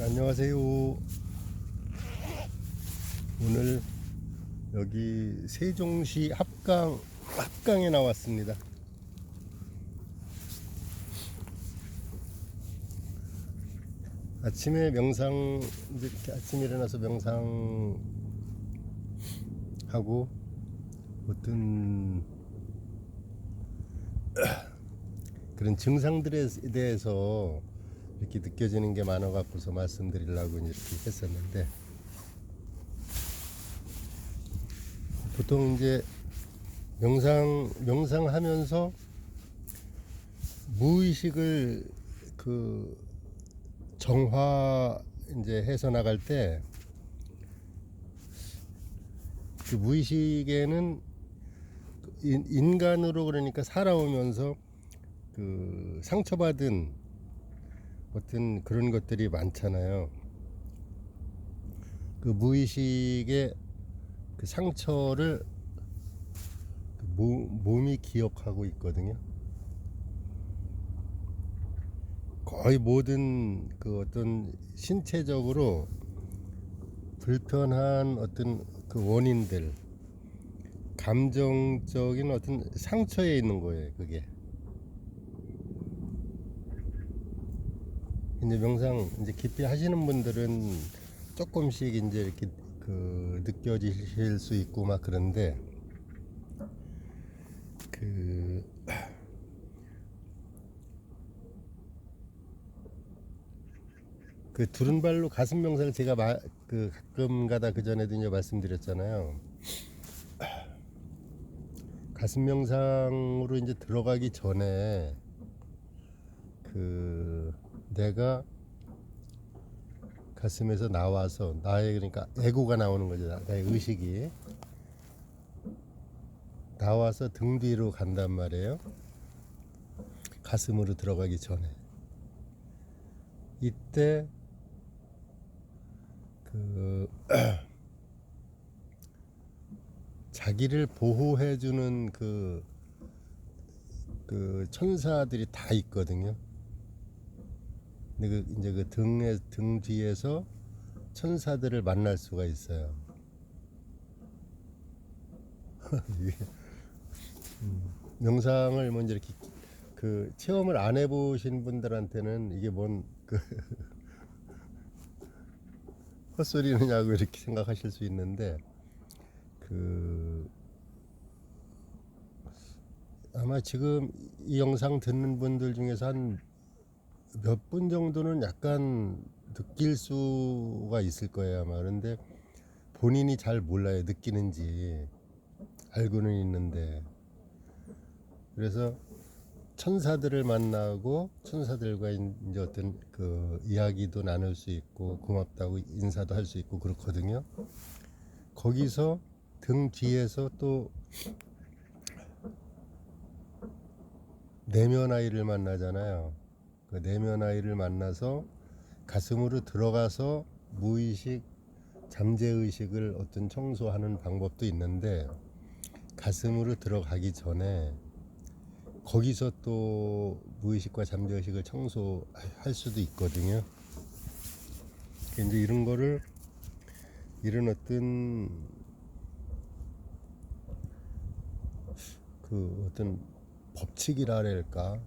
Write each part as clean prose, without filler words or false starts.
안녕하세요. 오늘 여기 세종시 합강에 나왔습니다. 아침에 이제 이렇게 아침에 일어나서 명상하고 어떤 그런 증상들에 대해서 이렇게 느껴지는 게 많아 갖고서 말씀드리려고 이렇게 했었는데, 보통 이제 명상하면서 무의식을 정화 이제 해서 나갈 때, 그 무의식에는 인간으로, 그러니까 살아오면서 그 상처받은 어떤 그런 것들이 많잖아요. 그 무의식의 그 상처를 몸이 기억하고 있거든요. 거의 모든 그 어떤 신체적으로 불편한 어떤 그 원인들, 감정적인 어떤 상처에 있는 거예요, 그게. 이제 명상 이제 깊이 하시는 분들은 조금씩 이제 이렇게 느껴지실 수 있고 막 그런데, 그 두른발로 가슴 명상을 제가 가끔 가다 그 전에도 이제 말씀드렸잖아요. 가슴 명상으로 이제 들어가기 전에 내가 가슴에서 나와서 나의, 그러니까 에고가 나오는 거죠. 나의 의식이 나와서 등 뒤로 간단 말이에요. 가슴으로 들어가기 전에. 이때 자기를 보호해주는 천사들이 다 있거든요. 근데 이제 등 뒤에서 천사들을 만날 수가 있어요. 명상을 먼저 이렇게 체험을 안 해보신 분들한테는 이게 뭔 헛소리느냐고 이렇게 생각하실 수 있는데, 아마 지금 이 영상 듣는 분들 중에서 한 몇 분 정도는 약간 느낄 수가 있을 거예요, 아마. 그런데 본인이 잘 몰라요, 느끼는지. 알고는 있는데. 그래서 천사들을 만나고 천사들과 이제 어떤 이야기도 나눌 수 있고 고맙다고 인사도 할 수 있고 그렇거든요. 거기서 등 뒤에서 또 내면 아이를 만나잖아요. 그 내면 아이를 만나서 가슴으로 들어가서 무의식, 잠재의식을 어떤 청소하는 방법도 있는데, 가슴으로 들어가기 전에 거기서 또 무의식과 잠재의식을 청소할 수도 있거든요. 이제 이런 어떤 법칙이라 할까,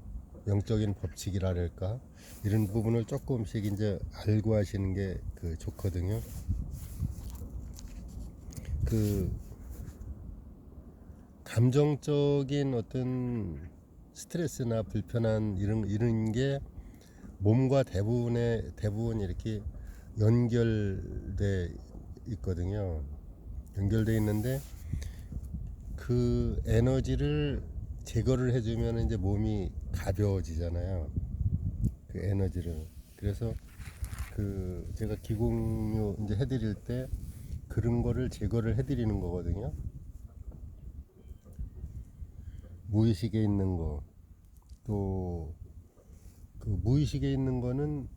영적인 법칙이라 할까, 이런 부분을 조금씩 이제 알고 하시는 게 좋거든요. 감정적인 어떤 스트레스나 불편한 이런 게 몸과 대부분 이렇게 연결돼 있거든요. 연결돼 있는데, 그 에너지를 제거를 해주면 이제 몸이 가벼워지잖아요. 그 에너지를. 그래서 제가 기공료 이제 해드릴 때 그런 거를 제거를 해드리는 거거든요. 무의식에 있는 거. 또 무의식에 있는 거는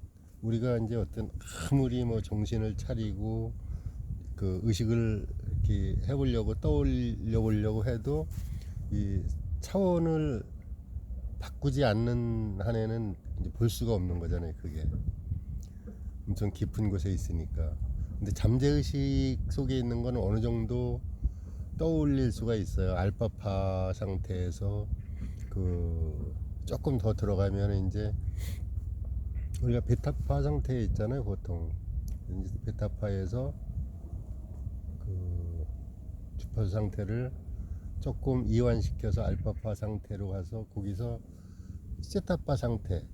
우리가 이제 아무리 뭐 정신을 차리고 의식을 이렇게 해보려고 떠올려 보려고 해도 이 차원을 바꾸지 않는 한에는 이제 볼 수가 없는 거잖아요, 그게. 엄청 깊은 곳에 있으니까. 근데 잠재의식 속에 있는 거는 어느 정도 떠올릴 수가 있어요. 알파파 상태에서 그 조금 더 들어가면 이제 우리가 베타파 상태에 있잖아요. 보통 이제 베타파에서 그 주파수 상태를 조금 이완시켜서 알파파 상태로 가서 거기서 세타파 상태,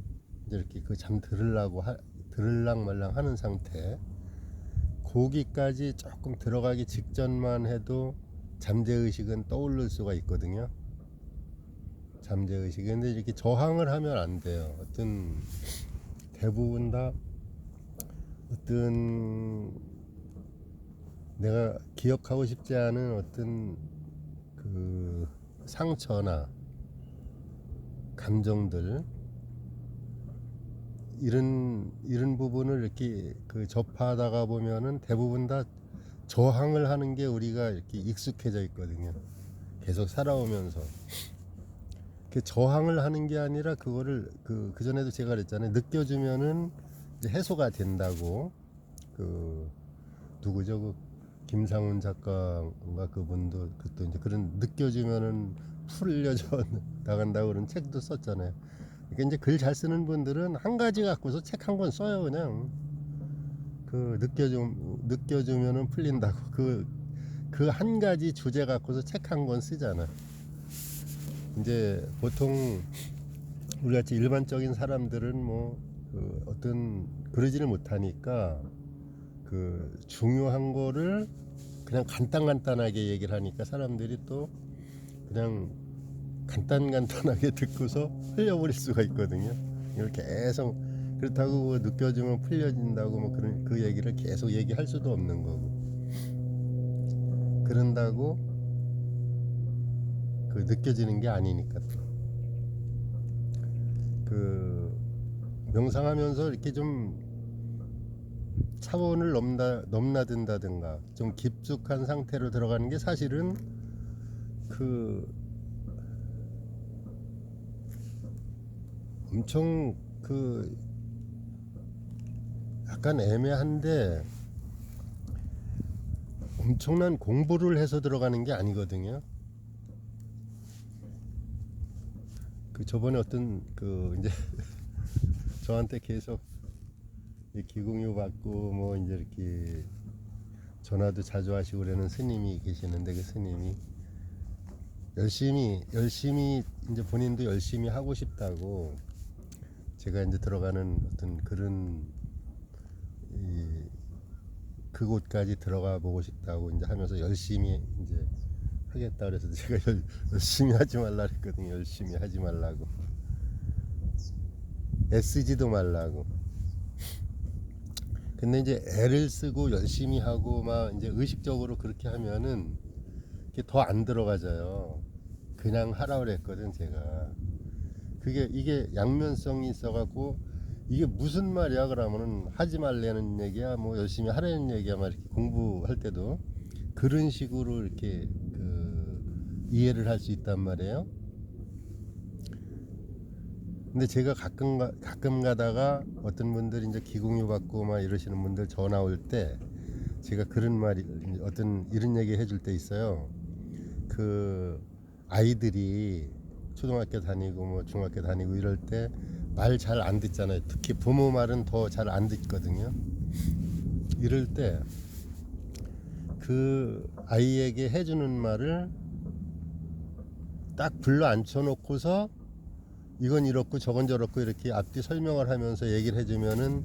이제 이렇게 그 잠 들을랑 말랑 하는 상태, 거기까지 조금 들어가기 직전만 해도 잠재의식은 떠오를 수가 있거든요. 잠재의식. 근데 이렇게 저항을 하면 안 돼요. 대부분 다 어떤 내가 기억하고 싶지 않은 어떤 그 상처나 감정들, 이런 부분을 이렇게 그 접하다가 보면은 대부분 다 저항을 하는 게 우리가 이렇게 익숙해져 있거든요. 계속 살아오면서 그 저항을 하는 게 아니라 그거를 그 전에도 제가 그랬잖아요. 느껴주면은 이제 해소가 된다고. 그 누구죠? 그 김상훈 작가인가 그분도 그때 이제 그런 느껴주면은 풀려져 나간다고 그런 책도 썼잖아요. 그러니까 이제 글 잘 쓰는 분들은 한 가지 갖고서 책 한 권 써요. 그냥 그 느껴주면은 풀린다고 그 한 가지 주제 갖고서 책 한 권 쓰잖아. 이제 보통 우리 같이 일반적인 사람들은 그 어떤 그러지를 못하니까 그 중요한 거를 그냥 간단하게 얘기를 하니까 사람들이 또 그냥 간단하게 듣고서 흘려버릴 수가 있거든요. 이걸 계속 그렇다고 그 느껴지면 풀려진다고 뭐 그런 그 얘기를 계속 얘기할 수도 없는 거고, 그런다고 그 느껴지는 게 아니니까. 그 명상하면서 이렇게 좀 차원을 넘나든다든가 좀 깊숙한 상태로 들어가는 게 사실은 그 엄청 그 약간 애매한데 엄청난 공부를 해서 들어가는 게 아니거든요. 그 저번에 어떤 그 이제 저한테 계속 기공유 받고 뭐 이제 이렇게 전화도 자주 하시고 그러는 스님이 계시는데, 그 스님이 열심히 이제 본인도 열심히 하고 싶다고, 제가 이제 들어가는 어떤 그런 그곳까지 들어가 보고 싶다고 이제 하면서 열심히 이제 하겠다 그래서 제가 열심히 하지 말라 그랬거든요. 열심히 하지 말라고, 애쓰지도 말라고. 근데 이제 애를 쓰고 열심히 하고 막 이제 의식적으로 그렇게 하면은 더 안 들어가져요. 그냥 하라 그랬거든 제가. 이게 양면성이 있어갖고, 이게 무슨 말이야 그러면은 하지 말라는 얘기야 뭐 열심히 하라는 얘기야 막 이렇게 공부할 때도 그런 식으로 이렇게 그 이해를 할 수 있단 말이에요. 근데 제가 가끔 가다가 어떤 분들이 이제 기공유 받고 막 이러시는 분들 전화 올 때 제가 그런 말이 어떤 이런 얘기 해줄 때 있어요. 그 아이들이 초등학교 다니고 뭐 중학교 다니고 이럴 때 말 잘 안 듣잖아요. 특히 부모 말은 더 잘 안 듣거든요. 이럴 때 그 아이에게 해주는 말을 딱 불러 앉혀놓고서 이건 이렇고 저건 저렇고 이렇게 앞뒤 설명을 하면서 얘기를 해주면은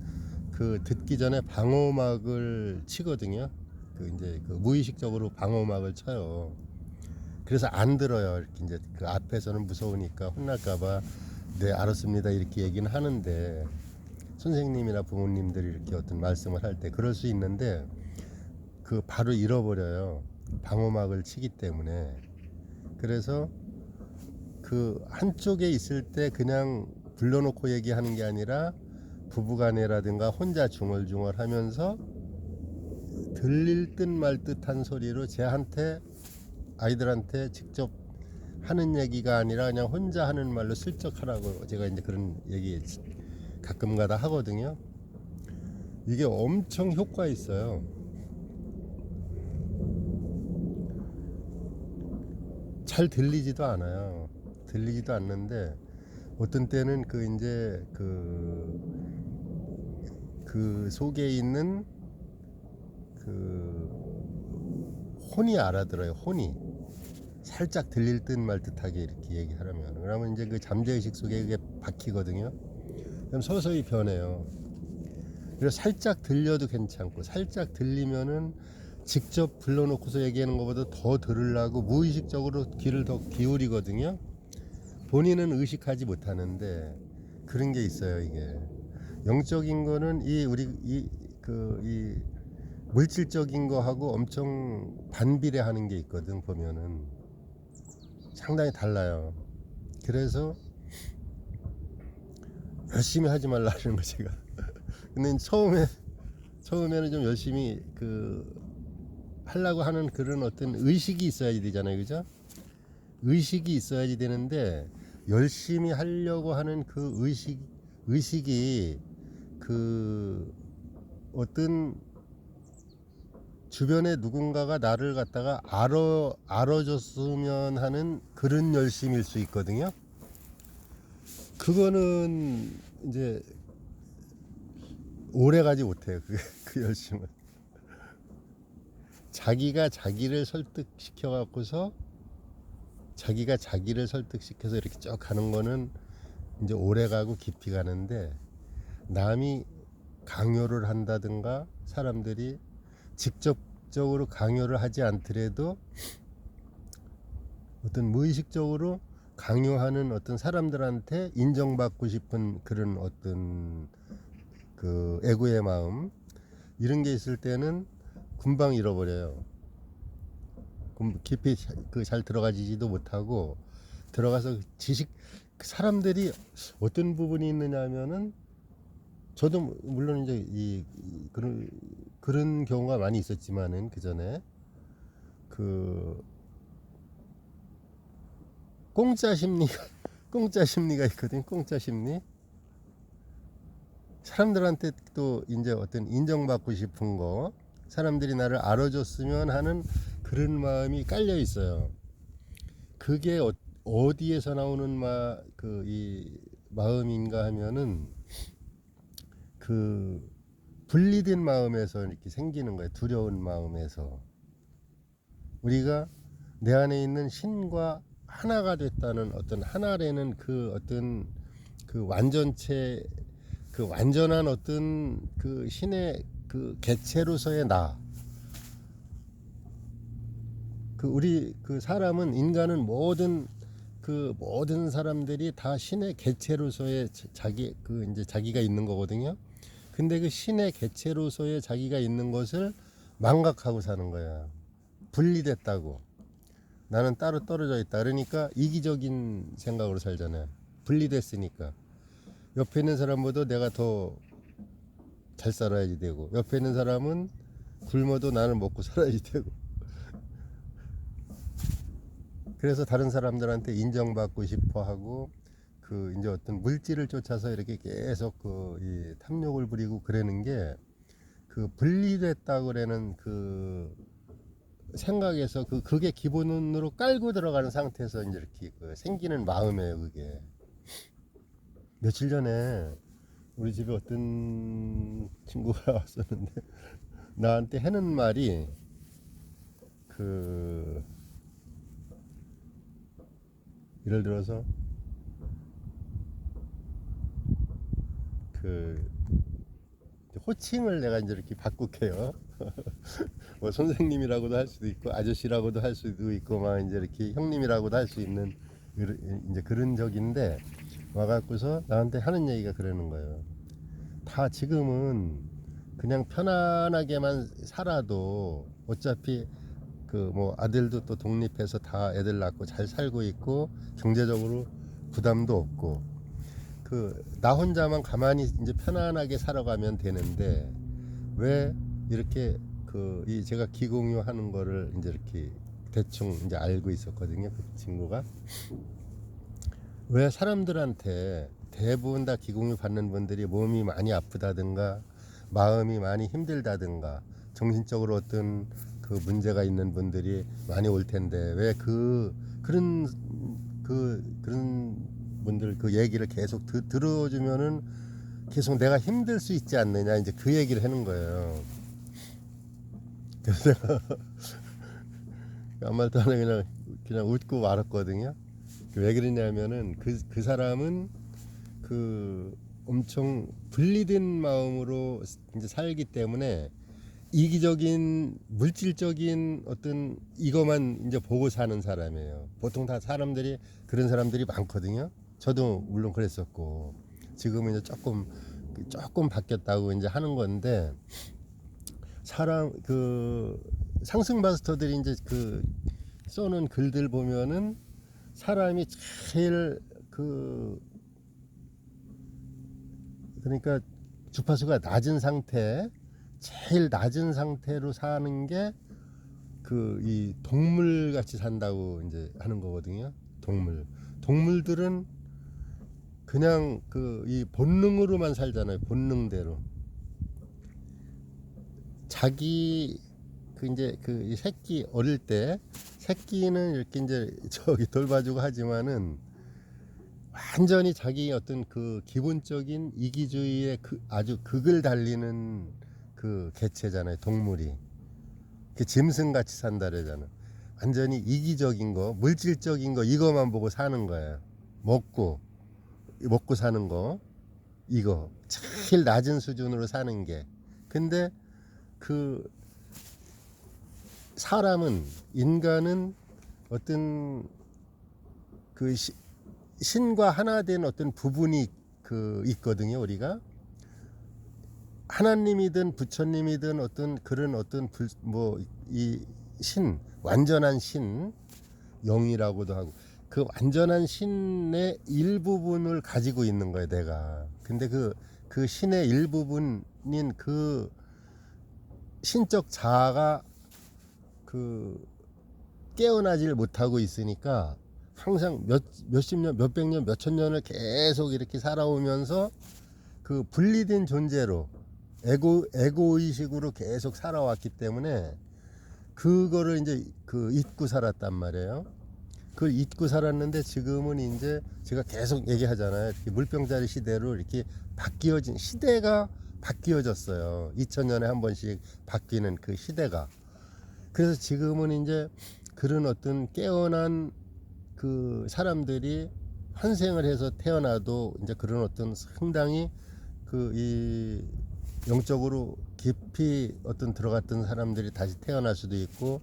그 듣기 전에 방어막을 치거든요. 그 이제 그 무의식적으로 방어막을 쳐요. 그래서 안 들어요. 이렇게 이제 그 앞에서는 무서우니까 혼날까봐 네 알았습니다 이렇게 얘기는 하는데, 선생님이나 부모님들이 이렇게 어떤 말씀을 할 때 그럴 수 있는데 그 바로 잃어버려요. 방어막을 치기 때문에. 그래서 그 한쪽에 있을 때 그냥 불러놓고 얘기하는 게 아니라 부부간에라든가 혼자 중얼중얼 하면서 들릴 듯 말 듯한 소리로 아이들한테 직접 하는 얘기가 아니라 그냥 혼자 하는 말로 슬쩍 하라고 제가 이제 그런 얘기 가끔가다 하거든요. 이게 엄청 효과 있어요. 잘 들리지도 않아요. 들리지도 않는데 어떤 때는 그 이제 그 속에 있는 그 혼이 알아들어요. 혼이 살짝 들릴 듯 말 듯하게 이렇게 얘기하려면, 그러면 이제 그 잠재의식 속에 그게 박히거든요. 그럼 서서히 변해요. 그래서 살짝 들려도 괜찮고, 살짝 들리면은 직접 불러놓고서 얘기하는 것보다 더 들으려고 무의식적으로 귀를 더 기울이거든요. 본인은 의식하지 못하는데 그런 게 있어요. 이게 영적인 거는 이 물질적인 거하고 엄청 반비례하는 게 있거든. 보면은 상당히 달라요. 그래서 열심히 하지 말라는 거 제가. 근데 처음에는 좀 열심히 하려고 하는 그런 어떤 의식이 있어야 되잖아요. 그죠? 의식이 있어야지 되는데, 열심히 하려고 하는 그 의식이 어떤 주변에 누군가가 나를 갖다가 알아줬으면 하는 그런 열심일 수 있거든요. 그거는 이제 오래 가지 못해요. 그 열심은. 자기가 자기를 설득시켜서 이렇게 쭉 가는 거는 이제 오래 가고 깊이 가는데, 남이 강요를 한다든가 사람들이 직접적으로 강요를 하지 않더라도 어떤 무의식적으로 강요하는 어떤 사람들한테 인정받고 싶은 그런 어떤 그 애고의 마음, 이런 게 있을 때는 금방 잃어버려요. 깊이 잘 들어가지도 못하고, 들어가서 사람들이 어떤 부분이 있느냐 하면은, 저도 물론 이제 그런 경우가 많이 있었지만은, 그 전에 공짜 심리가 공짜 심리가 있거든. 공짜 심리. 사람들한테 또 이제 어떤 인정받고 싶은 거, 사람들이 나를 알아줬으면 하는 그런 마음이 깔려 있어요. 그게 어디에서 나오는 이 마음인가 하면은, 분리된 마음에서 이렇게 생기는 거예요. 두려운 마음에서. 우리가 내 안에 있는 신과 하나가 됐다는 어떤 하나라는 어떤 완전체, 완전한 어떤 신의 개체로서의 나. 우리 사람은, 인간은 모든 사람들이 다 신의 개체로서의 이제 자기가 있는 거거든요. 근데 그 신의 개체로서의 자기가 있는 것을 망각하고 사는 거야. 분리됐다고. 나는 따로 떨어져 있다. 그러니까 이기적인 생각으로 살잖아요. 분리됐으니까. 옆에 있는 사람보다 내가 더 잘 살아야지 되고, 옆에 있는 사람은 굶어도 나는 먹고 살아야지 되고. 그래서 다른 사람들한테 인정받고 싶어 하고, 이제 어떤 물질을 쫓아서 이렇게 계속 이 탐욕을 부리고 그러는 게, 분리됐다 그러는 생각에서 그게 기본으로 깔고 들어가는 상태에서 이제 이렇게 생기는 마음이에요. 그게 며칠 전에 우리 집에 어떤 친구가 왔었는데, 나한테 하는 말이 예를 들어서 호칭을 내가 이제 이렇게 바꿀게요. 뭐 선생님이라고도 할 수도 있고, 아저씨라고도 할 수도 있고, 막 이제 이렇게 형님이라고도 할 수 있는 이제 그런 적인데, 와갖고서 나한테 하는 얘기가 그러는 거예요. 다 지금은 그냥 편안하게만 살아도 어차피 뭐 아들도 또 독립해서 다 애들 낳고 잘 살고 있고, 경제적으로 부담도 없고, 나 혼자만 가만히 이제 편안하게 살아가면 되는데, 왜 이렇게 제가 기공유 하는 거를 이제 이렇게 대충 이제 알고 있었거든요. 그 친구가 왜 사람들한테, 대부분 다 기공유 받는 분들이 몸이 많이 아프다든가 마음이 많이 힘들다든가 정신적으로 어떤 그 문제가 있는 분들이 많이 올 텐데 왜 그런 분들 그 얘기를 계속 들어주면은 계속 내가 힘들 수 있지 않느냐 이제 그 얘기를 하는 거예요. 그래서 내가 아무 말도 안 하고 그냥 웃고 말았거든요. 왜 그러냐면은 그 사람은 그 엄청 분리된 마음으로 이제 살기 때문에 이기적인 물질적인 어떤 이것만 이제 보고 사는 사람이에요. 보통 다 사람들이 그런 사람들이 많거든요. 저도 물론 그랬었고 지금은 이제 조금 바뀌었다고 이제 하는 건데 사람 그 상승 마스터들이 이제 그 써놓은 글들 보면은 사람이 제일 그러니까 주파수가 낮은 상태 제일 낮은 상태로 사는 게 그 이 동물 같이 산다고 이제 하는 거거든요. 동물들은 그냥 그 이 본능으로만 살잖아요. 본능대로 자기 그 이제 그 새끼 어릴 때 새끼는 이렇게 이제 저기 돌봐주고 하지만은 완전히 자기 어떤 그 기본적인 이기주의의 그 아주 극을 달리는 그 개체잖아요. 동물이 그 짐승같이 산다 그러잖아. 완전히 이기적인 거 물질적인 거 이거만 보고 사는 거예요. 먹고 사는 거 이거 제일 낮은 수준으로 사는 게 근데 그 사람은 인간은 어떤 그 신과 하나 된 어떤 부분이 그 있거든요. 우리가 하나님이든 부처님이든 어떤 그런 어떤 뭐 이 신 완전한 신 영이라고도 하고 그 완전한 신의 일부분을 가지고 있는 거예요. 내가 근데 그 신의 일부분인 그 신적 자아가 그 깨어나질 못하고 있으니까 항상 몇십 년, 몇백 년, 몇천 년을 계속 이렇게 살아오면서 그 분리된 존재로 에고 의식으로 계속 살아왔기 때문에 그거를 이제 그 잊고 살았단 말이에요. 그걸 잊고 살았는데 지금은 이제 제가 계속 얘기하잖아요. 이렇게 물병자리 시대로 이렇게 바뀌어진 시대가 바뀌어졌어요. 2000년에 한 번씩 바뀌는 그 시대가. 그래서 지금은 이제 그런 어떤 깨어난 그 사람들이 환생을 해서 태어나도 이제 그런 어떤 상당히 그 이 영적으로 깊이 어떤 들어갔던 사람들이 다시 태어날 수도 있고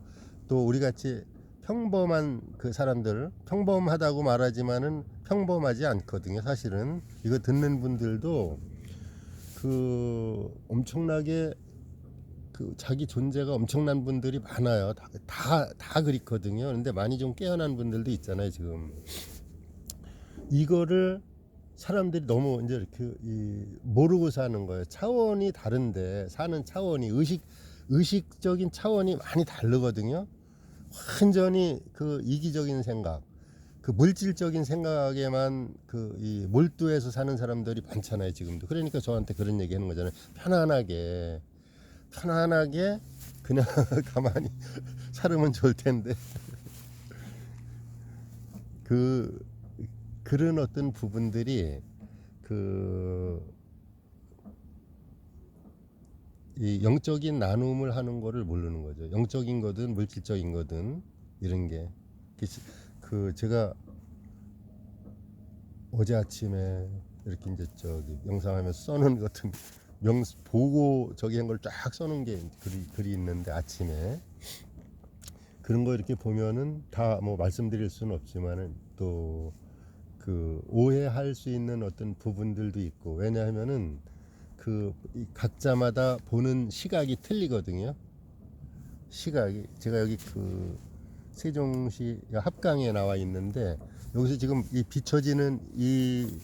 또 우리 같이 평범한 그 사람들 평범하다고 말하지만은 평범하지 않거든요. 사실은 이거 듣는 분들도 그 엄청나게 그 자기 존재가 엄청난 분들이 많아요. 다 그렇거든요. 근데 많이 좀 깨어난 분들도 있잖아요. 지금 이거를 사람들이 너무 이제 이렇게 모르고 사는 거예요. 차원이 다른데 사는 차원이 의식적인 차원이 많이 다르거든요. 완전히 그 이기적인 생각, 그 물질적인 생각에만 그 몰두해서 사는 사람들이 많잖아요. 지금도. 그러니까 저한테 그런 얘기하는 거잖아요. 편안하게 그냥 가만히 살으면 좋을 텐데 그런 어떤 부분들이 이 영적인 나눔을 하는 거를 모르는 거죠. 영적인 거든 물질적인 거든 이런 게 제가 어제 아침에 이렇게 이제 저기 영상하면서 써놓은 같은 보고 저기 한 걸 쫙 써놓은 게 글이 있는데 아침에 그런 거 이렇게 보면은 다 뭐 말씀드릴 수는 없지만은 또 그 오해할 수 있는 어떤 부분들도 있고 왜냐하면은 각자마다 보는 시각이 틀리거든요. 시각이 제가 여기 그 세종시 합강에 나와 있는데 여기서 지금 이 비춰지는 이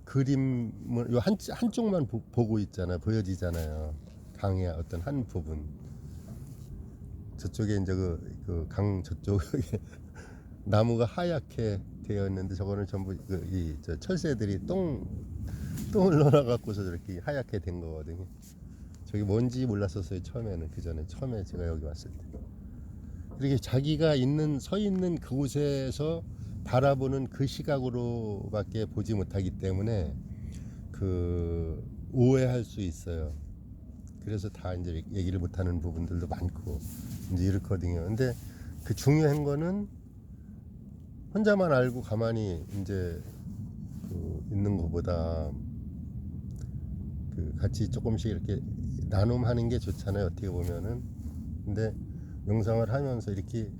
그림을 요 한쪽만 보고 있잖아요. 보여지잖아요. 강의 어떤 한 부분. 저쪽에 이제 그 강 저쪽에 나무가 하얗게 되어 있는데 저거는 전부 저 철새들이 똥을 넣어 갖고서 저렇게 하얗게 된 거거든요. 저기 뭔지 몰랐었어요 처음에는. 그 전에 처음에 제가 여기 왔을 때 이렇게 자기가 있는 서 있는 그곳에서 바라보는 그 시각으로밖에 보지 못하기 때문에 그 오해할 수 있어요. 그래서 다 이제 얘기를 못하는 부분들도 많고 이제 이렇거든요. 근데 그 중요한 거는 혼자만 알고 가만히 이제 그 있는 것보다 그 같이 조금씩 이렇게 나눔하는 게 좋잖아요. 어떻게 보면은. 근데 명상을 하면서 이렇게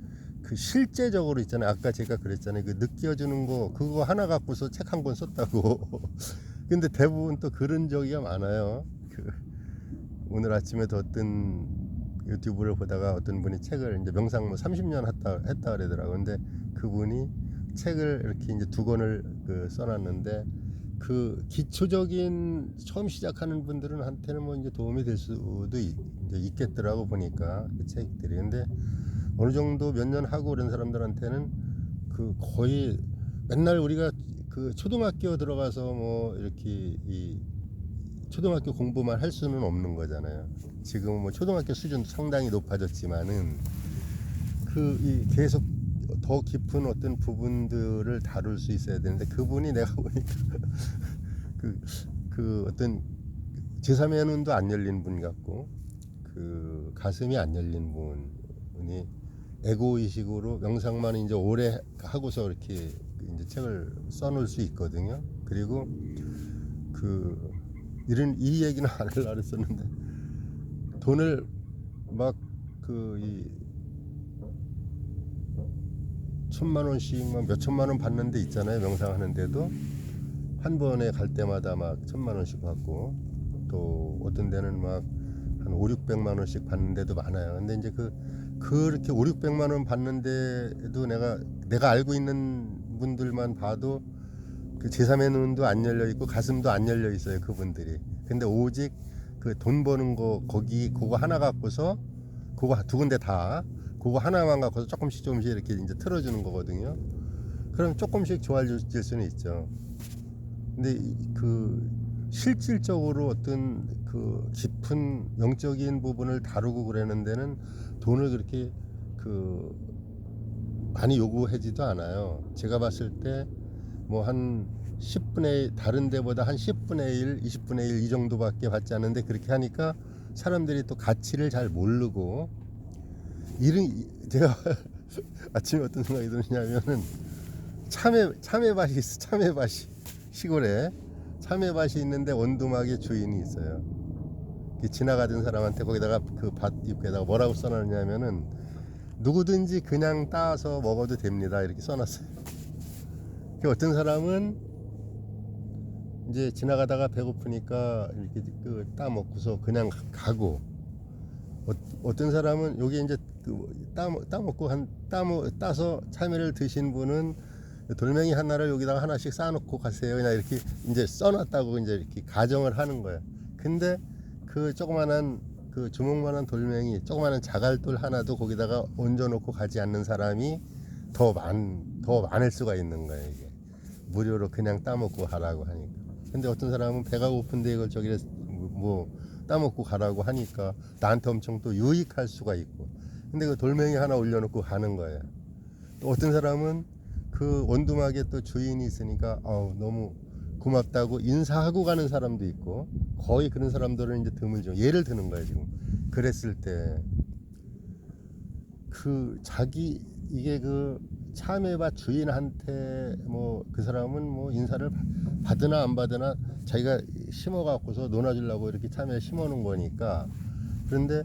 그 실제적으로 있잖아요. 아까 제가 그랬잖아요. 그 느껴주는 거 그거 하나 갖고서 책 한 권 썼다고. 근데 대부분 또 그런 적이 많아요. 그 오늘 아침에도 어떤 유튜브를 보다가 어떤 분이 책을 이제 명상 뭐 30년 했다 그러더라고요. 근데 그분이 책을 이렇게 이제 2권을 그 써놨는데 그 기초적인 처음 시작하는 분들은 한테는 뭐 이제 도움이 될 수도 이제 있겠더라고 보니까 그 책들이. 근데 어느 정도 몇 년 하고 그런 사람들한테는 그 거의 맨날 우리가 그 초등학교 들어가서 뭐 이렇게 이 초등학교 공부만 할 수는 없는 거잖아요. 지금은 뭐 초등학교 수준도 상당히 높아졌지만은 그 이 계속 더 깊은 어떤 부분들을 다룰 수 있어야 되는데 그분이 내가 보니까 그 어떤 제3의 눈도 안 열린 분 같고 그 가슴이 안 열린 분이 에고의식으로 명상만 이제 오래 하고서 이렇게 이제 책을 써놓을 수 있거든요. 그리고 그 이런 이 얘기는 안 하려고 했었는데 돈을 막 그 이 1,000만 원씩 막 몇천만 원 받는 데 있잖아요. 명상하는데도 한 번에 갈 때마다 막 1,000만 원씩 받고 또 어떤 데는 막 한 5,600만 원씩 받는 데도 많아요. 근데 이제 그렇게 5,600만 원 받는데도 내가 알고 있는 분들만 봐도 그 제3의 눈도 안 열려 있고 가슴도 안 열려 있어요. 그분들이. 근데 오직 그 돈 버는 거 거기 그거 하나 갖고서 그거 2군데 다 그거 하나만 갖고서 조금씩 이렇게 이제 틀어주는 거거든요. 그럼 조금씩 좋아질 수는 있죠. 근데 그 실질적으로 어떤 그 깊은 영적인 부분을 다루고 그러는 데는 돈을 그렇게 그 많이 요구하지도 않아요. 제가 봤을 때 뭐 한 10분의 1, 다른 데보다 한 10분의 1, 20분의 1 이 정도밖에 받지 않는데 그렇게 하니까 사람들이 또 가치를 잘 모르고 제가 아침에 어떤 생각이 드냐면은 참외밭이 있어. 참외밭이 시골에 참외밭이 있는데 원두막에 주인이 있어요. 지나가던 사람한테 거기다가 그 밭 입구에다가 뭐라고 써놨냐면은 누구든지 그냥 따서 먹어도 됩니다 이렇게 써놨어요. 어떤 사람은 이제 지나가다가 배고프니까 이렇게 따 먹고서 그냥 가고 어떤 사람은 여기 이제 따먹고 따서 참외를 드신 분은 돌멩이 하나를 여기다가 하나씩 쌓아놓고 가세요. 그냥 이렇게 이제 써놨다고 이제 이렇게 가정을 하는 거예요. 근데 그 조그만한 그 주먹만한 돌멩이, 조그만한 자갈돌 하나도 거기다가 얹어놓고 가지 않는 사람이 더 많을 수가 있는 거예요. 이게 무료로 그냥 따먹고 가라고 하니까. 근데 어떤 사람은 배가 고픈데 이걸 저기 뭐 따먹고 가라고 하니까 나한테 엄청 또 유익할 수가 있고. 근데 그 돌멩이 하나 올려놓고 가는 거예요. 또 어떤 사람은 그 원두막에 또 주인이 있으니까 너무 고맙다고 인사하고 가는 사람도 있고 거의 그런 사람들은 이제 드물죠. 예를 드는 거예요 지금. 그랬을 때 그 자기 이게 그 참외밭 주인한테 뭐 그 사람은 뭐 인사를 받으나 안 받으나 자기가 심어 갖고서 논아주려고 이렇게 참외 심어 놓은 거니까. 그런데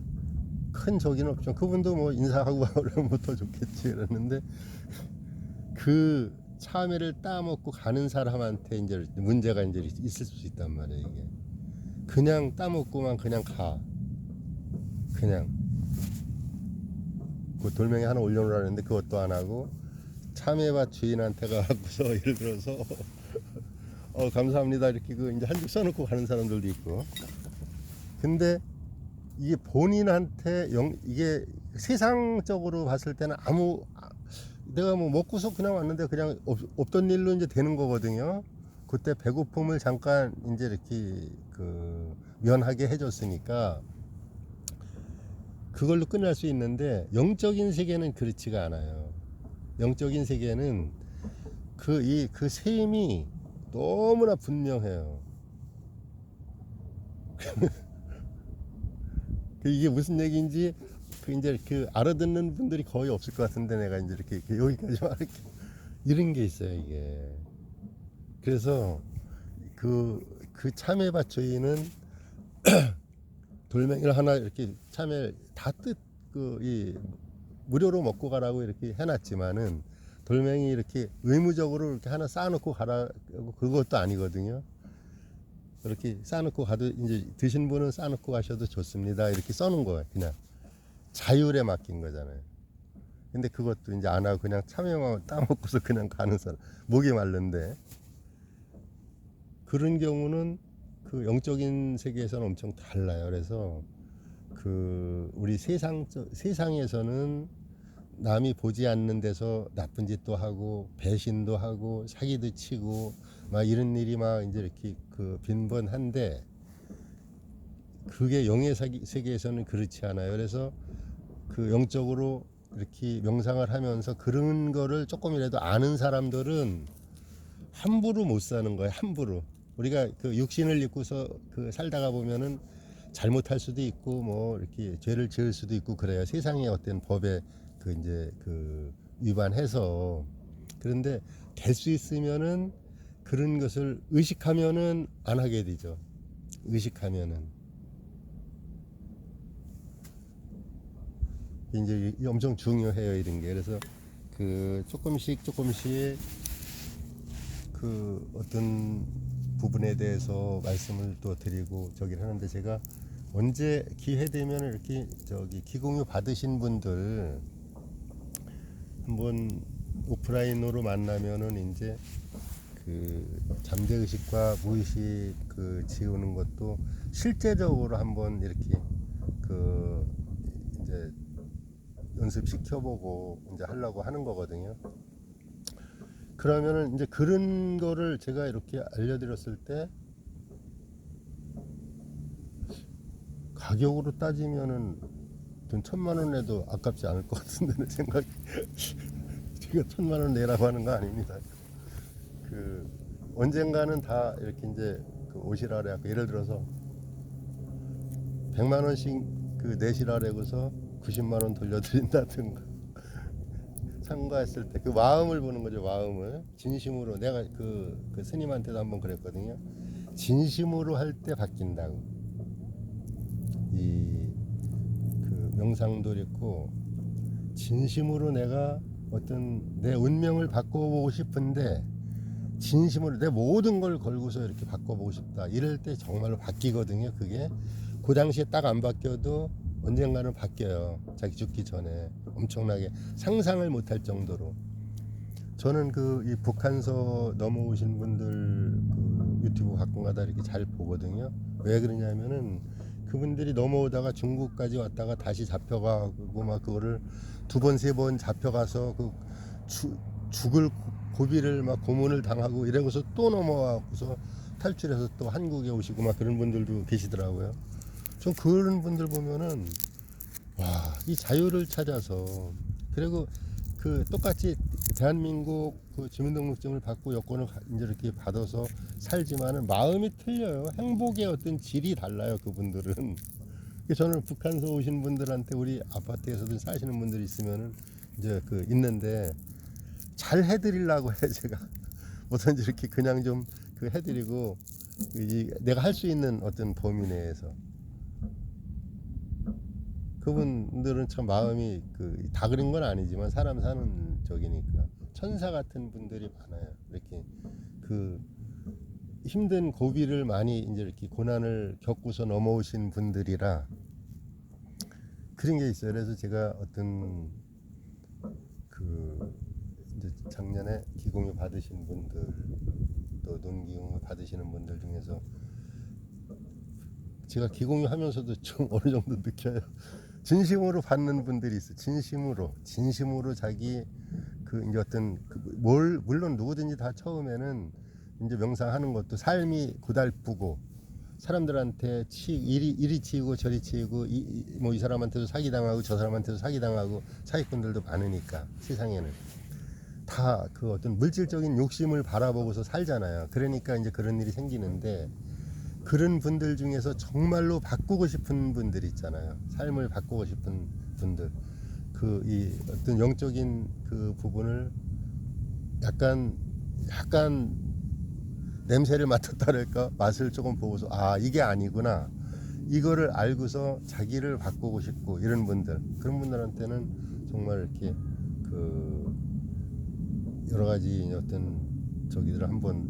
큰 저기는 없죠. 그분도 뭐 인사하고 가면 더 좋겠지 그랬는데 그 참외를 따먹고 가는 사람한테 이제 문제가 이제 있을 수 있단 말이에요. 이게 그냥 따먹고만 그냥 가. 그냥 그 돌멩이 하나 올려놓으라는데 그것도 안 하고 참외밭 주인한테 가고서 예를 들어서 감사합니다 이렇게 그 이제 한 줄 써놓고 가는 사람들도 있고. 근데 이게 본인한테 이게 세상적으로 봤을 때는 내가 뭐 먹고서 그냥 왔는데 그냥 없던 일로 이제 되는 거거든요. 그때 배고픔을 잠깐 이제 이렇게 그 면하게 해줬으니까 그걸로 끝날 수 있는데 영적인 세계는 그렇지가 않아요. 영적인 세계는 그 셈이 너무나 분명해요. 이게 무슨 얘기인지 이제 알아듣는 분들이 거의 없을 것 같은데 내가 이제 이렇게 여기까지 말할게. 이런 게 있어요 이게. 그래서 그 참외밭주의는 돌멩이를 하나 이렇게 참외 다 무료로 먹고 가라고 이렇게 해놨지만은 돌멩이 이렇게 의무적으로 이렇게 하나 쌓아놓고 가라 그것도 아니거든요. 이렇게 쌓아놓고 가도 이제 드신 분은 쌓아놓고 가셔도 좋습니다. 이렇게 써놓은 거예요. 그냥 자율에 맡긴 거잖아요. 근데 그것도 이제 안 하고 그냥 참외만 따먹고서 그냥 가는 사람 목이 마른데 그런 경우는 그 영적인 세계에서는 엄청 달라요. 그래서 우리 세상에서는 남이 보지 않는 데서 나쁜 짓도 하고 배신도 하고 사기도 치고 막 이런 일이 막 이제 이렇게 빈번한데 그게 영의 세계에서는 그렇지 않아요. 그래서 영적으로 이렇게 명상을 하면서 그런 거를 조금이라도 아는 사람들은 함부로 못 사는 거예요. 함부로. 우리가 육신을 입고서 살다가 보면은 잘못할 수도 있고 뭐 이렇게 죄를 지을 수도 있고 그래요. 세상의 어떤 법에 이제 위반해서. 그런데 될 수 있으면은 그런 것을 의식하면은 안 하게 되죠. 의식하면은 이제 엄청 중요해요 이런 게. 그래서 조금씩 어떤 부분에 대해서 말씀을 또 드리고 저기를 하는데 제가 언제 기회 되면 이렇게 기공유 받으신 분들 한번 오프라인으로 만나면은 이제 잠재의식과 무의식 지우는 것도 실제적으로 한번 이렇게 이제 연습시켜보고 이제 하려고 하는 거거든요. 그러면은 이제 그런 거를 제가 이렇게 알려드렸을 때 가격으로 따지면은 돈 1,000만 원에도 아깝지 않을 것 같은데 내 생각이. 제가 1,000만 원 내라고 하는 거 아닙니다. 언젠가는 다 이렇게 이제 오시라 그래. 예를 들어서 100만 원씩 내시라 그래서 90만 원 돌려드린다든가. 참가했을 때 마음을 보는 거죠. 마음을 진심으로 내가 스님한테도 한번 그랬거든요. 진심으로 할 때 바뀐다고. 명상도 있고 진심으로 내가 어떤 내 운명을 바꿔보고 싶은데 진심으로 내 모든 걸 걸고서 이렇게 바꿔보고 싶다. 이럴 때 정말로 바뀌거든요. 그게 그 당시에 딱 안 바뀌어도 언젠가는 바뀌어요. 자기 죽기 전에 엄청나게 상상을 못할 정도로. 저는 이 북한서 넘어오신 분들 유튜브 가끔가다 이렇게 잘 보거든요. 왜 그러냐면은 그분들이 넘어오다가 중국까지 왔다가 다시 잡혀가고 막 그거를 2번 3번 잡혀가서 죽을 고비를 막 고문을 당하고 이러고서 또 넘어와서 탈출해서 또 한국에 오시고 막 그런 분들도 계시더라고요. 전 그런 분들 보면은 와, 이 자유를 찾아서 그리고 똑같이 대한민국 주민등록증을 받고 여권을 이제 이렇게 받아서 살지만은 마음이 틀려요. 행복의 어떤 질이 달라요. 그분들은. 저는 북한서 오신 분들한테 우리 아파트에서도 사시는 분들이 있으면은 이제 있는데 잘 해드리려고 해 제가. 뭐든지 이렇게 그냥 좀 해드리고 내가 할 수 있는 어떤 범위 내에서. 그분들은 참 마음이 다 그런 건 아니지만 사람 사는 적이니까 천사 같은 분들이 많아요. 이렇게 힘든 고비를 많이 이제 이렇게 고난을 겪고서 넘어오신 분들이라 그런 게 있어요. 그래서 제가 어떤 이제 작년에 기공유 받으신 분들 또 논기공유 받으시는 분들 중에서 제가 기공유 하면서도 좀 어느 정도 느껴요. 진심으로 받는 분들이 있어요. 진심으로 자기 이제 어떤 물론 누구든지 다 처음에는 이제 명상하는 것도 삶이 고달프고 사람들한테 이리 치이고 저리 치이고 뭐 이 사람한테도 사기당하고 저 사람한테도 사기당하고 사기꾼들도 많으니까 세상에는 다 그 어떤 물질적인 욕심을 바라보고서 살잖아요. 그러니까 이제 그런 일이 생기는데 그런 분들 중에서 정말로 바꾸고 싶은 분들 있잖아요. 삶을 바꾸고 싶은 분들 그 이 어떤 영적인 그 부분을 약간 냄새를 맡았다랄까 맛을 조금 보고서 아 이게 아니구나 이거를 알고서 자기를 바꾸고 싶고 이런 분들 그런 분들한테는 정말 이렇게 그 여러 가지 어떤 저기들을 한번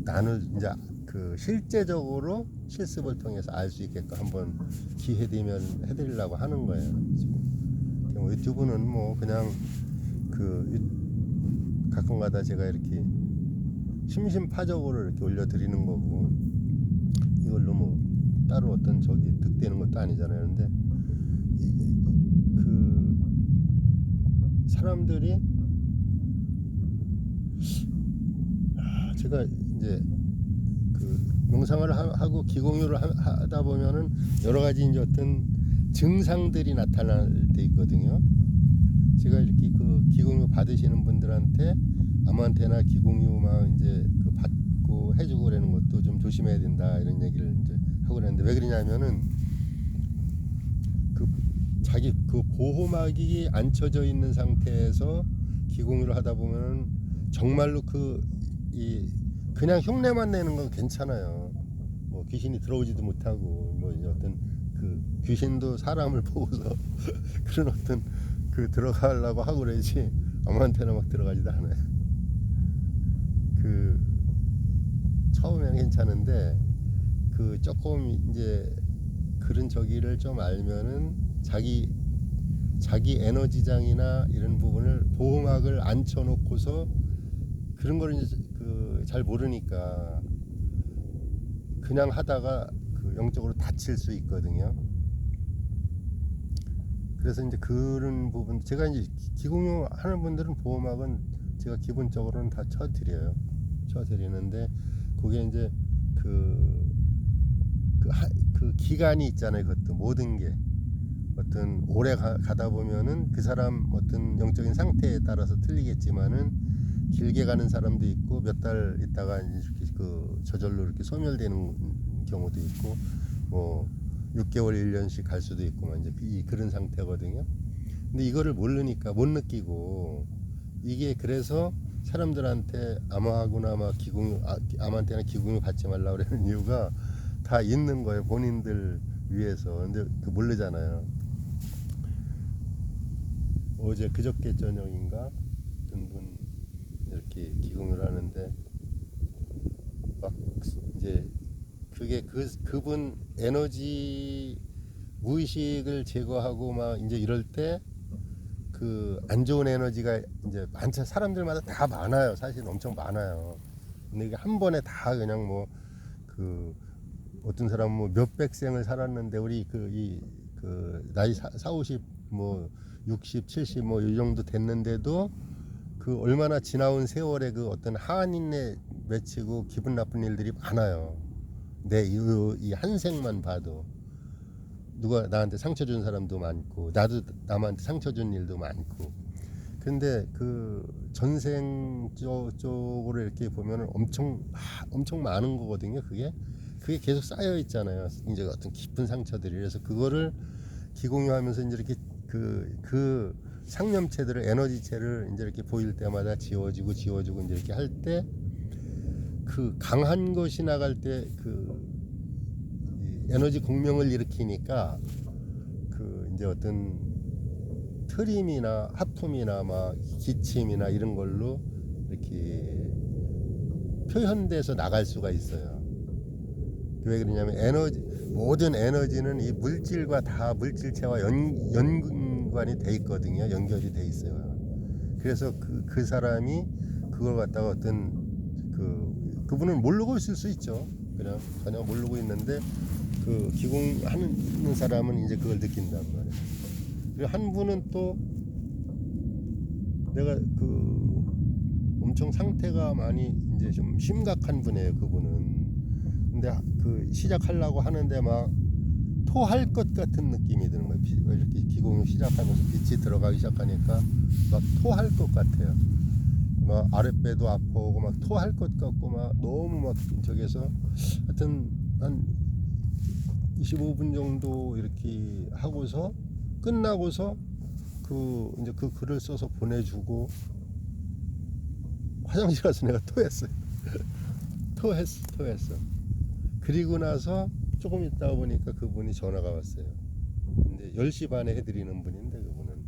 나눌 이제 그 실제적으로 실습을 통해서 알 수 있게끔 한번 기회 되면 해드리려고 하는 거예요. 지금 뭐 유튜브는 뭐 그냥 그 가끔가다 제가 이렇게 심심파적으로 이렇게 올려드리는 거고 이걸로 뭐 따로 어떤 저기 득되는 것도 아니잖아요. 근데 그 사람들이 제가 이제 그 명상을 하고 기공유를 하다 보면은 여러 가지 이제 어떤 증상들이 나타날 때 있거든요. 제가 이렇게 그 기공유 받으시는 분들한테 아무한테나 기공유 막 이제 그 받고 해주고 그러는 것도 좀 조심해야 된다 이런 얘기를 이제 하고 그랬는데 왜 그러냐면은 그 자기 그 보호막이 안 쳐져 있는 상태에서 기공유를 하다 보면은 정말로 그냥 흉내만 내는 건 괜찮아요. 뭐 귀신이 들어오지도 못하고 뭐 이제 어떤 그 귀신도 사람을 보고서 그런 어떤 그 들어가려고 하고 그러지 아무한테나 막 들어가지도 않아요. 그 처음에는 괜찮은데 그 조금 이제 그런 저기를 좀 알면은 자기 에너지장이나 이런 부분을 보호막을 안 쳐놓고서 그런 걸 이제 그 잘 모르니까 그냥 하다가 그 영적으로 다칠 수 있거든요. 그래서 이제 그런 부분 제가 이제 기공유 하는 분들은 보호막은 제가 기본적으로는 다 쳐드리는데 그게 이제 그 기간이 있잖아요. 그것도 모든 게 어떤 오래 가다 보면은 그 사람 어떤 영적인 상태에 따라서 틀리겠지만은 길게 가는 사람도 있고 몇 달 있다가 이렇게 그 저절로 이렇게 소멸되는 경우도 있고 뭐 6개월 1년씩 갈 수도 있고 막 이제 그런 상태거든요. 근데 이거를 모르니까 못 느끼고 이게 그래서 사람들한테 암호하거나 막 암한테나 기공유 받지 말라 그러는 이유가 다 있는 거예요. 본인들 위해서. 근데 그 모르잖아요. 어제 그저께 저녁인가 어떤 분 이렇게 기공유를 하는데 막 이제 그게 그분 에너지 무의식을 제거하고 막 이제 이럴 때 그 안 좋은 에너지가 이제 많죠. 사람들마다 다 많아요. 사실 엄청 많아요. 근데 이게 한 번에 다 그냥 뭐 그 어떤 사람은 뭐 몇백 생을 살았는데 우리 그 나이 50, 뭐 60, 70 뭐 이 정도 됐는데도 그 얼마나 지나온 세월에 그 어떤 한인에 맺히고 기분 나쁜 일들이 많아요. 내 이 한 생만 봐도 누가 나한테 상처 준 사람도 많고 나도 남한테 상처 준 일도 많고 근데 그 전생 쪽으로 이렇게 보면은 엄청 많은 거거든요. 그게 계속 쌓여 있잖아요. 이제 어떤 깊은 상처들이. 그래서 그거를 기공유하면서 이제 이렇게 그 상념체들을 에너지체를 이제 이렇게 보일 때마다 지워지고 이제 이렇게 할 때 그 강한 것이 나갈 때 그 에너지 공명을 일으키니까 그 이제 어떤 트림이나 하품이나 막 기침이나 이런 걸로 이렇게 표현돼서 나갈 수가 있어요. 왜 그러냐면 모든 에너지는 이 물질과 다 물질체와 연관이 돼 있거든요. 연결이 돼 있어요. 그래서 그 사람이 그걸 갖다가 어떤 그분은 모르고 있을 수 있죠. 그냥 전혀 모르고 있는데 그 기공하는 사람은 이제 그걸 느낀단 말이에요. 그리고 한 분은 또 내가 엄청 상태가 많이 이제 좀 심각한 분이에요. 그분은. 근데 근데 그 시작하려고 하는데 막 토할 것 같은 느낌이 드는 거예요. 이렇게 기공유 시작하면서 빛이 들어가기 시작하니까 막 토할 것 같아요. 막 아랫배도 아파오고 막 토할 것 같고 막 너무 막 저기서 하여튼 한 25분 정도 이렇게 하고서 끝나고서 그 이제 그 글을 써서 보내주고 화장실 가서 내가 토했어요. 토했어. 그리고 나서 조금 있다 보니까 그분이 전화가 왔어요. 근데 10시 반에 해드리는 분인데 그분은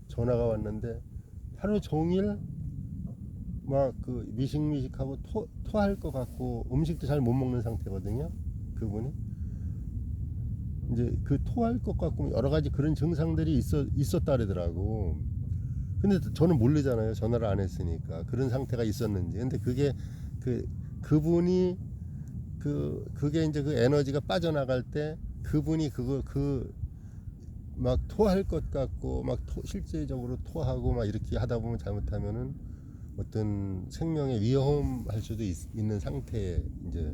전화가 왔는데 하루 종일 막 그 미식미식하고 토할 것 같고 음식도 잘 못 먹는 상태거든요. 그분이 이제 그 토할 것 같고 여러 가지 그런 증상들이 있었다 그러더라고. 근데 저는 모르잖아요. 전화를 안 했으니까 그런 상태가 있었는지. 근데 그게 그분이 그게 이제 그 에너지가 빠져나갈 때 그분이 그거 막 토할 것 같고 막 실제적으로 토하고 막 이렇게 하다 보면 잘못하면은 어떤 생명에 위험할 수도 있는 상태에 이제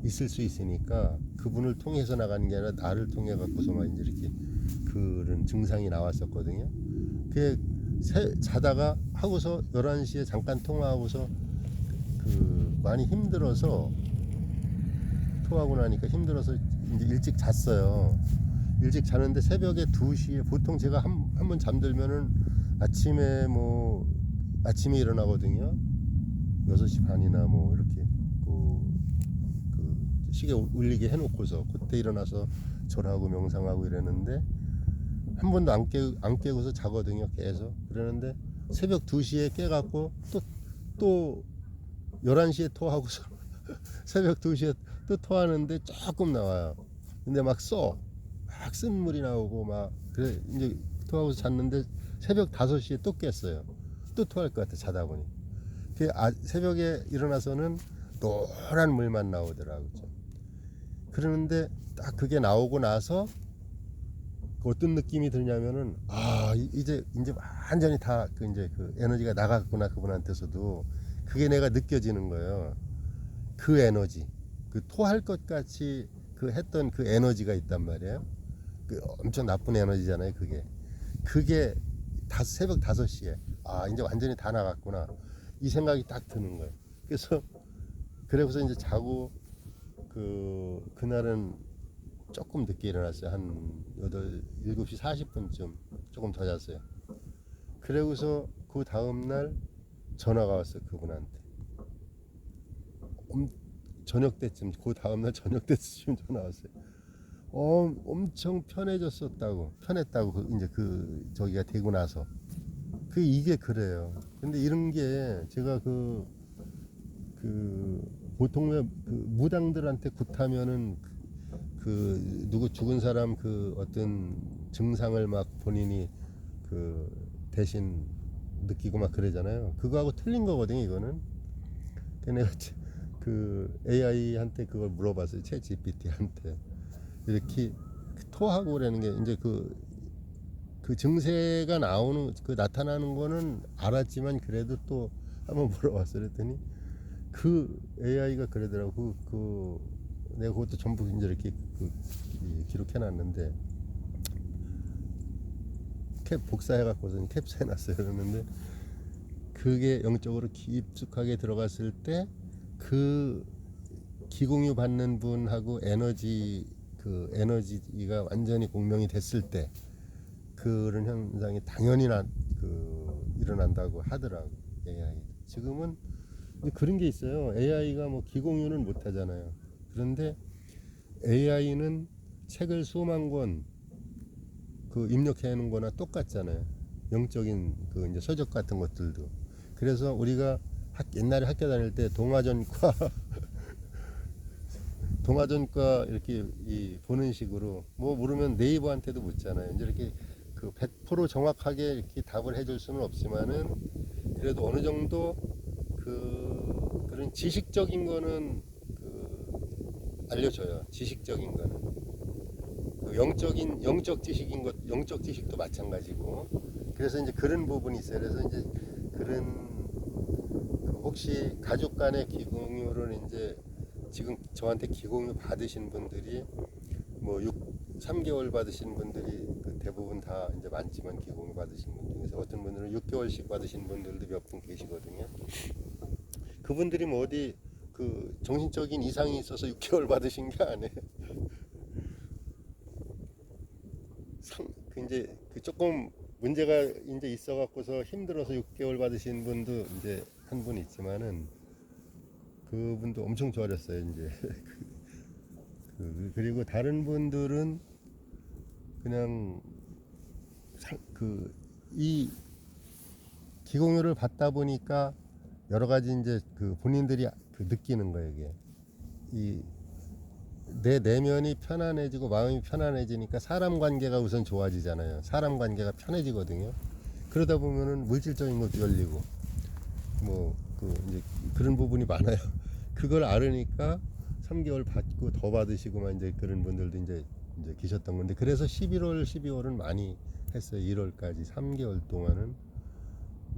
있을 수 있으니까 그분을 통해서 나가는 게 아니라 나를 통해 갖고서만 이제 이렇게 그런 증상이 나왔었거든요. 그게 자다가 하고서 11시에 잠깐 통화하고서 그 많이 힘들어서 토하고 나니까 힘들어서 이제 일찍 잤어요. 일찍 자는데 새벽에 2시에 보통 제가 한 번 잠들면은 아침에 일어나거든요. 6시 반이나 뭐 이렇게 그 시계 울리게 해놓고서 그때 일어나서 절하고 명상하고 이랬는데 한 번도 안 깨고서 자거든요. 계속 그러는데 새벽 2시에 깨갖고 또 11시에 토하고서 새벽 2시에 또 토하는데 조금 나와요. 근데 막 쓴물이 나오고 막 그래 이제 토하고서 잤는데 새벽 5시에 또 깼어요. 또 토할 것 같아 자다 보니. 새벽에 일어나서는 노란 물만 나오더라고요. 그러는데 딱 그게 나오고 나서 어떤 느낌이 드냐면은 이제 완전히 다 이제 그 에너지가 나갔구나 그분한테서도 그게 내가 느껴지는 거예요. 그 에너지, 그 토할 것 같이 그 했던 그 에너지가 있단 말이에요. 그 엄청 나쁜 에너지잖아요. 그게 새벽 5시에 이제 완전히 다 나갔구나 이 생각이 딱 드는 거예요. 그래서 이제 자고 그날은 조금 늦게 일어났어요. 한 7시 40분쯤 조금 더 잤어요. 그러고서 그 다음날 전화가 왔어요. 그분한테 저녁 때쯤 그 다음날 저녁 때쯤 전화 왔어요. 엄청 편했다고 이제 저기가 되고 나서 이게 그래요. 근데 이런 게 제가 보통 왜 무당들한테 굿하면은 누구 죽은 사람 어떤 증상을 막 본인이 대신 느끼고 막 그러잖아요. 그거하고 틀린 거거든요. 이거는 내가 AI한테 그걸 물어봤어요. 챗 GPT한테 이렇게 토하고 그러는 게 이제 그 증세가 나타나는 거는 알았지만 그래도 또 한번 물어봤어요. 그랬더니 AI가 그러더라고. 내가 그것도 전부 이제 이렇게 기록해놨는데 복사해갖고서 캡처해놨어요. 그러는데 그게 영적으로 깊숙하게 들어갔을 때 기공유 받는 분하고 에너지가 완전히 공명이 됐을 때 그런 현상이 당연히 일어난다고 하더라고. AI 지금은 그런 게 있어요. AI가 뭐 기공유는 못 하잖아요. 그런데 AI는 책을 수만 권 입력해 놓은 거나 똑같잖아요. 영적인 이제 서적 같은 것들도. 그래서 우리가 옛날에 학교 다닐 때 동화전과 이렇게 보는 식으로 뭐 모르면 네이버한테도 묻잖아요. 이제 이렇게 100% 정확하게 이렇게 답을 해줄 수는 없지만은 그래도 어느 정도 그런 지식적인 거는 알려줘요. 지식적인 거는 영적 지식도 마찬가지고. 그래서 이제 그런 부분이 있어요. 그래서 이제 그런 혹시 가족 간의 기공유를 이제 저한테 기공유 받으신 분들이 뭐 3개월 받으신 분들이 그 대부분 다 이제 많지만 기공유 받으신 분 중에서 어떤 분들은 6개월씩 받으신 분들도 몇 분 계시거든요. 그분들이 뭐 어디 그 정신적인 이상이 있어서 6개월 받으신 게 아니에요. 그 이제 그 조금 문제가 이제 있어 갖고서 힘들어서 6개월 받으신 분도 이제 한 분 있지만은 그분도 엄청 좋아졌어요 이제. 그리고 다른 분들은 그냥 그 이 기공유를 받다 보니까 여러 가지 이제 그 본인들이 그 느끼는 거예요. 이게 이 내 내면이 편안해지고 마음이 편안해지니까 사람 관계가 우선 좋아지잖아요. 사람 관계가 편해지거든요. 그러다 보면은 물질적인 것도 열리고 뭐 그 이제 그런 부분이 많아요. 그걸 알으니까 3개월 받고 더 받으시고만 이제 그런 분들도 이제 계셨던 건데, 그래서 11월, 12월은 많이 했어요. 1월까지 3개월 동안은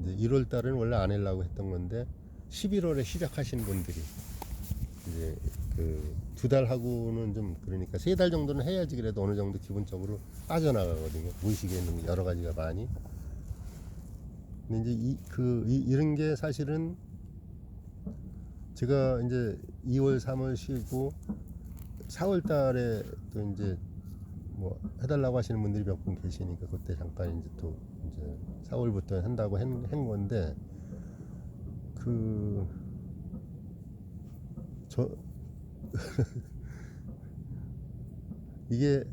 이제 1월 달은 원래 안 하려고 했던 건데 11월에 시작하신 분들이 이제 그 2달 하고는 좀 그러니까 3달 정도는 해야지 그래도 어느 정도 기본적으로 빠져나가거든요. 무의식에 있는 여러 가지가 많이. 근데 이제 이런 게 사실은 제가 이제 2월, 3월 쉬고 4월 달에 또 이제 뭐 해달라고 하시는 분들이 몇 분 계시니까 그때 잠깐 이제 또 이제 4월부터 한다고 한 건데 저 이게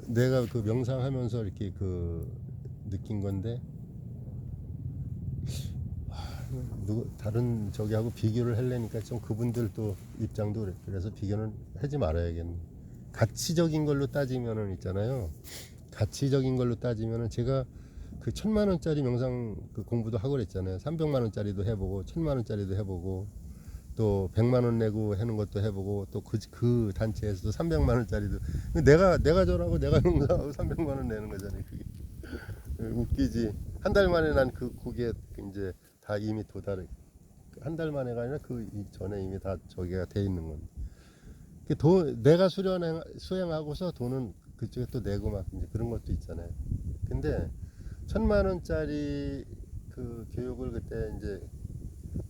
내가 그 명상하면서 이렇게 그 느낀 건데 다른 저기하고 비교를 하려니까 좀 그분들 또 입장도 그래서 비교는 하지 말아야겠네. 가치적인 걸로 따지면은 있잖아요. 가치적인 걸로 따지면은 제가 그 1,000만 원짜리 명상 그 공부도 하고 그랬잖아요. 300만 원짜리도 해보고 1,000만 원짜리도 해보고 또 100만 원 내고 하는 것도 해보고 또 그 단체에서도 300만 원짜리도 내가 저라고 내가 명상하고 300만 원 내는 거잖아요. 그게 웃기지. 한 달 만에 난 그게 이제 다 이미 한 달 만에가 아니라 그 전에 이미 다 저기가 돼 있는 건데. 내가 수행하고서 돈은 그쪽에 또 내고 막 이제 그런 것도 있잖아요. 근데 1,000만 원짜리 그 교육을 그때 이제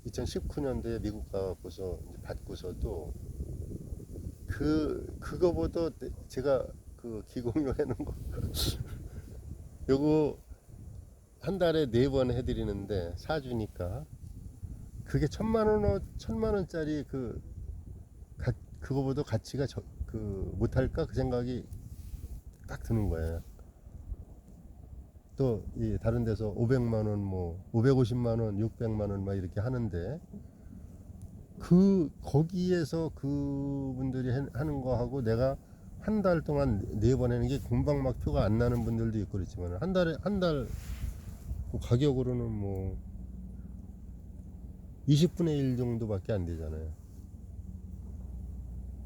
2019년도에 미국 가고서 받고서도 그거보다 제가 그 기공유 하는 거 요거 한 달에 4번 해드리는데 사주니까 그게 1,000만 원짜리 그거보다 가치가 못할까 그 생각이 딱 드는 거예요. 또 이 다른 데서 500만 원, 뭐 550만 원, 600만 원 막 이렇게 하는데 거기에서 그분들이 하는 거하고 내가 한 달 동안 4번 하는 게 금방 막 표가 안 나는 분들도 있고 그렇지만 한 달 가격으로는 뭐 20분의 1 정도밖에 안 되잖아요.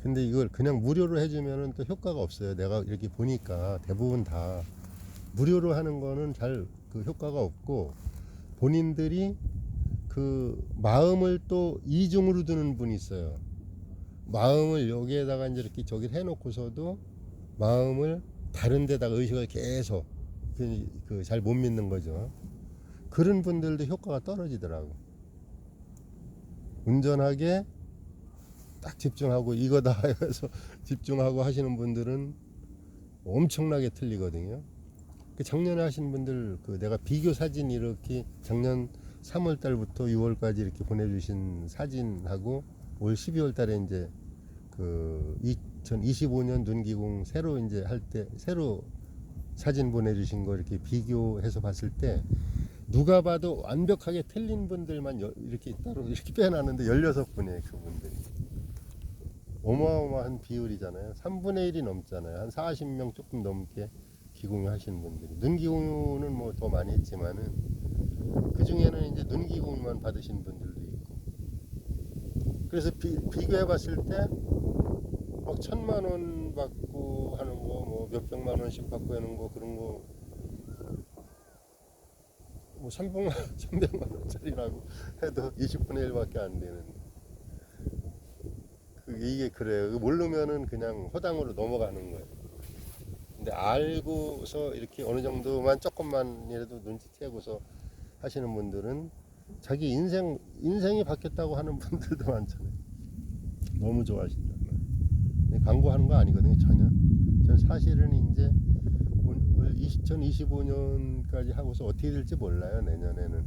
근데 이걸 그냥 무료로 해주면은 또 효과가 없어요. 내가 이렇게 보니까 대부분 다 무료로 하는 거는 잘 그 효과가 없고 본인들이 그 마음을 또 이중으로 두는 분이 있어요. 마음을 여기에다가 이제 이렇게 저기 해놓고서도 마음을 다른 데다가 의식을 계속 잘 못 믿는 거죠. 그런 분들도 효과가 떨어지더라고. 운전하게 딱 집중하고 이거다 해서 집중하고 하시는 분들은 엄청나게 틀리거든요. 작년에 하신 분들 내가 비교 사진 이렇게 작년 3월 달부터 6월까지 이렇게 보내주신 사진하고 올 12월 달에 이제 2025년 눈기공 새로 이제 할 때 새로 사진 보내주신 거 이렇게 비교해서 봤을 때 누가 봐도 완벽하게 틀린 분들만 이렇게 따로 이렇게 빼놨는데 16분이에요. 그분들이 어마어마한 비율이잖아요. 3분의 1이 넘잖아요. 한 40명 조금 넘게 기공유 하시는 분들이. 눈기공유는 뭐 더 많이 했지만은 그 중에는 이제 눈기공유만 받으신 분들도 있고. 그래서 비교해 봤을 때 막 1,000만 원 받고 하는 거, 뭐 몇백만 원씩 받고 하는 거, 그런 거 뭐 300만 원짜리라고 해도 20분의 1밖에 안 되는. 이게 그래요. 모르면은 그냥 허당으로 넘어가는 거예요. 근데 알고서 이렇게 어느 정도만 조금만이라도 눈치채고서 하시는 분들은 자기 인생이 바뀌었다고 하는 분들도 많잖아요. 너무 좋아하신다. 광고하는 거 아니거든요, 전혀. 저는 사실은 이제 2025년까지 하고서 어떻게 될지 몰라요. 내년에는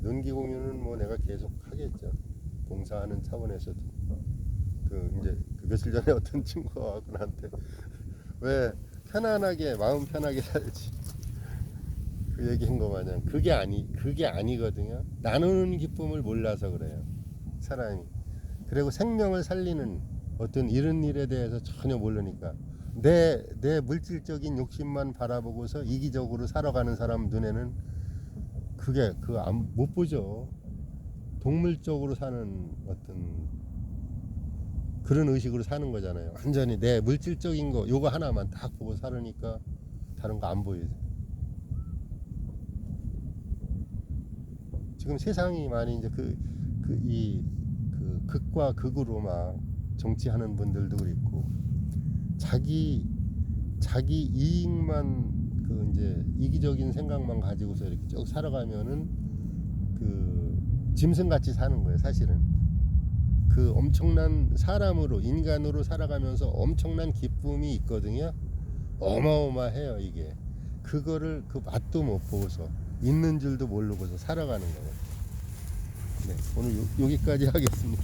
논기 공유는 뭐 내가 계속 하겠죠. 봉사하는 차원에서도. 이제 며칠 전에 어떤 친구가 와서 나한테 왜 편안하게 마음 편하게 살지, 그 얘기인 거 마냥 그게 아니거든요. 나누는 기쁨을 몰라서 그래요, 사람이. 그리고 생명을 살리는 어떤 이런 일에 대해서 전혀 모르니까 내 물질적인 욕심만 바라보고서 이기적으로 살아가는 사람 눈에는 그게 못 보죠. 동물적으로 사는 어떤 그런 의식으로 사는 거잖아요. 완전히 내 물질적인 거 요거 하나만 딱 보고 살으니까 다른 거 안 보이죠. 지금 세상이 많이 이제 극과 극으로 막 정치하는 분들도 그렇고 자기 이익만 이제 이기적인 생각만 가지고서 이렇게 쭉 살아가면은 짐승같이 사는 거예요, 사실은. 엄청난 사람으로 인간으로 살아가면서 엄청난 기쁨이 있거든요. 어마어마해요, 이게. 그거를 맛도 못 보고서 있는 줄도 모르고서 살아가는 거예요. 네, 오늘 여기까지 하겠습니다.